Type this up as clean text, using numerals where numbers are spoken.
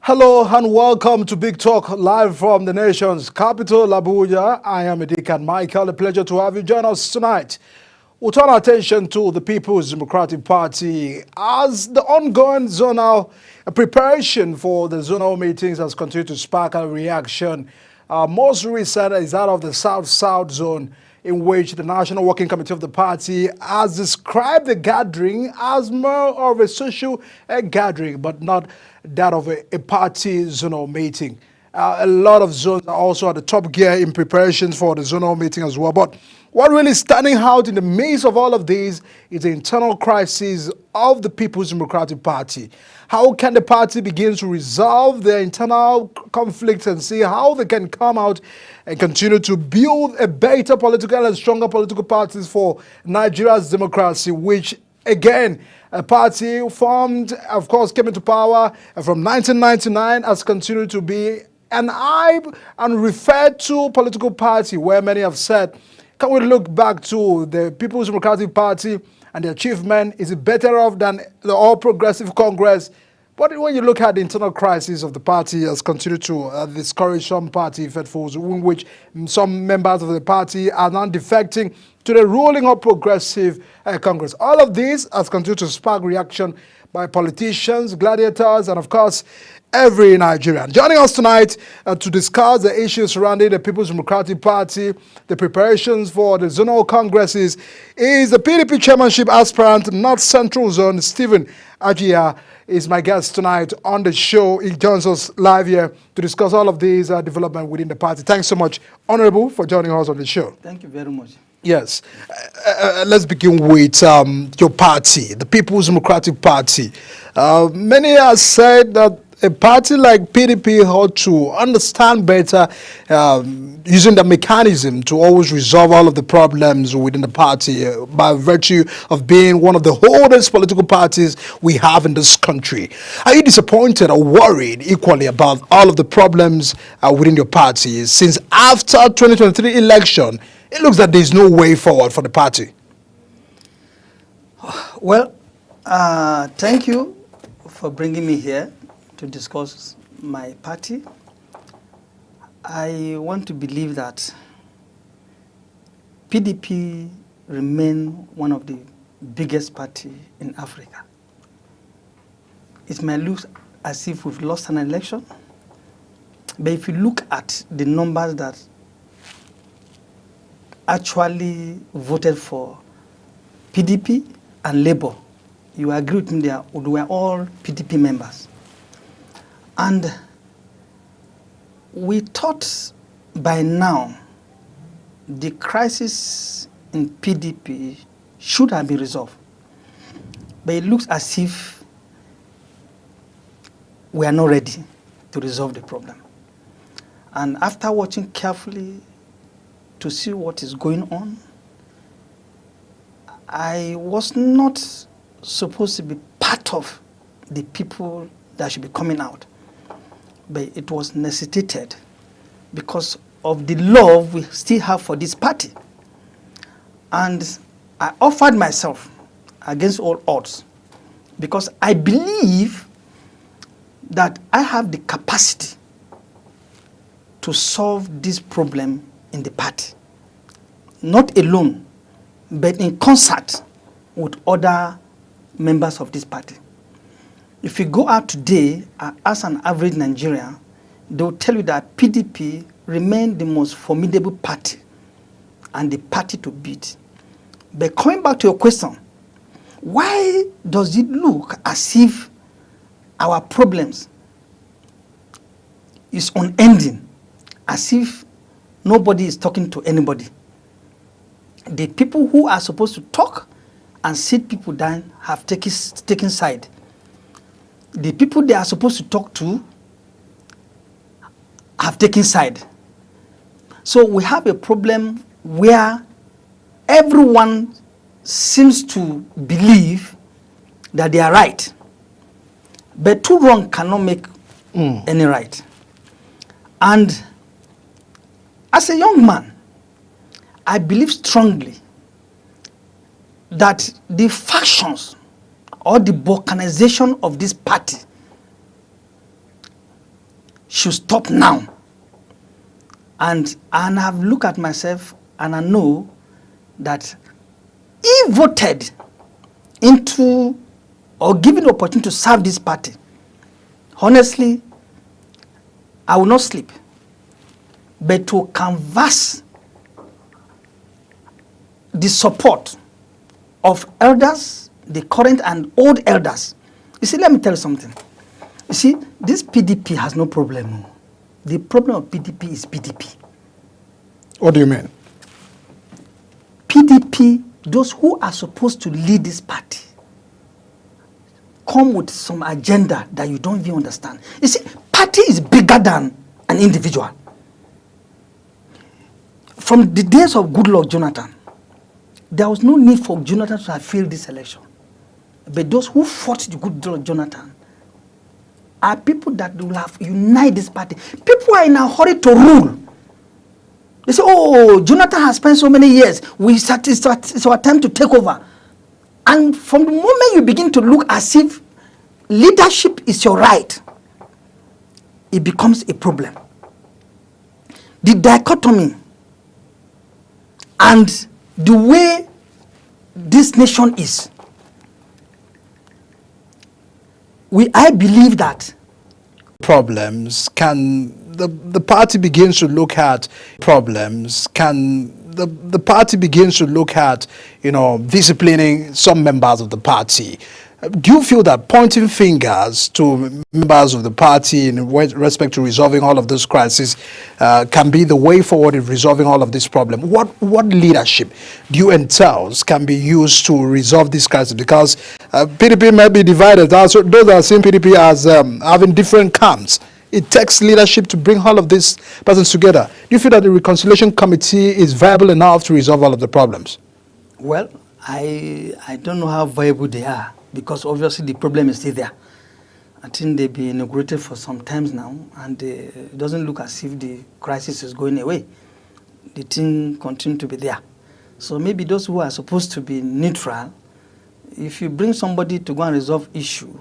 Hello and welcome to Big Talk live from the nation's capital, Abuja. I am Edikan Michael. A pleasure to have you join us tonight. We'll turn our attention to the People's Democratic Party as the ongoing zonal preparation for the zonal meetings has continued to spark a reaction. Most recent is out of the South-South zone, in which the National Working Committee of the party has described the gathering as more of a social gathering, but not that of a party zonal meeting. A lot of zones are also at the top gear in preparations for the zonal meeting as well. But what really is standing out in the midst of all of these is the internal crisis of the People's Democratic Party. How can the party begin to resolve their internal conflicts and see how they can come out and continue to build a better political and stronger political parties for Nigeria's democracy, which again, a party formed, of course, came into power from 1999, has continued to be an hype and referred to political party where many have said, can we look back to the People's Democratic Party and the achievement? Is it better off than the All Progressive Congress? But when you look at the internal crisis of the party has continued to discourage some party faithfuls, in which some members of the party are now defecting to the ruling All Progressive Congress. All of this has continued to spark reaction by politicians, gladiators, and of course, every Nigerian. Joining us tonight to discuss the issues surrounding the People's Democratic Party, the preparations for the zonal congresses, is the PDP chairmanship aspirant, North Central Zone, Stephen Ajia, is my guest tonight on the show. He joins us live here to discuss all of these developments within the party. Thanks so much, Honorable, for joining us on the show. Thank you very much. Yes. Let's begin with your party, the People's Democratic Party. Many have said that a party like PDP ought to understand better using the mechanism to always resolve all of the problems within the party by virtue of being one of the oldest political parties we have in this country. Are you disappointed or worried equally about all of the problems within your party since after 2023 election? It looks like there's no way forward for the party. Well, thank you for bringing me here to discuss my party. I want to believe that PDP remain one of the biggest party in Africa. It may look as if we've lost an election, but if you look at the numbers that actually voted for PDP and Labour, you agree with me, they were all PDP members. And we thought by now the crisis in PDP should have been resolved. But it looks as if we are not ready to resolve the problem. And after watching carefully to see what is going on, I was not supposed to be part of the people that should be coming out. But it was necessitated because of the love we still have for this party. And I offered myself against all odds because I believe that I have the capacity to solve this problem in the party. Not alone, but in concert with other members of this party. If you go out today, as an average Nigerian, they will tell you that PDP remains the most formidable party and the party to beat. But coming back to your question, why does it look as if our problems is unending, as if nobody is talking to anybody? The people who are supposed to talk and sit people down have taken side. The people they are supposed to talk to have taken side. So we have a problem where everyone seems to believe that they are right. But two wrong cannot make any right. And as a young man, I believe strongly that the factions or the balkanization of this party should stop now. And I've looked at myself and I know that if voted into or given the opportunity to serve this party, honestly, I will not sleep. But to canvass the support of elders, the current and old elders. You see, let me tell you something. You see, this PDP has no problem. The problem of PDP is PDP. What do you mean? PDP, those who are supposed to lead this party, come with some agenda that you don't even understand. You see, party is bigger than an individual. From the days of Goodluck Jonathan, there was no need for Jonathan to have failed this election. But those who fought the Goodluck Jonathan are people that will have unite this party. People are in a hurry to rule. They say, oh, Jonathan has spent so many years. It's our time to take over. And from the moment you begin to look as if leadership is your right, it becomes a problem. The dichotomy and the way this nation is, I believe that problems, can the party begins to look at problems, can the party begins to look at, disciplining some members of the party? Do you feel that pointing fingers to members of the party in respect to resolving all of those crises can be the way forward in resolving all of this problem? What leadership do you entails can be used to resolve this crisis? Because PDP may be divided. Also, those are seeing PDP as having different camps. It takes leadership to bring all of these persons together. Do you feel that the Reconciliation Committee is viable enough to resolve all of the problems? Well, I don't know how viable they are, because obviously the problem is still there. I think they've been inaugurated for some times now, and it doesn't look as if the crisis is going away. The thing continues to be there. So maybe those who are supposed to be neutral, if you bring somebody to go and resolve issue,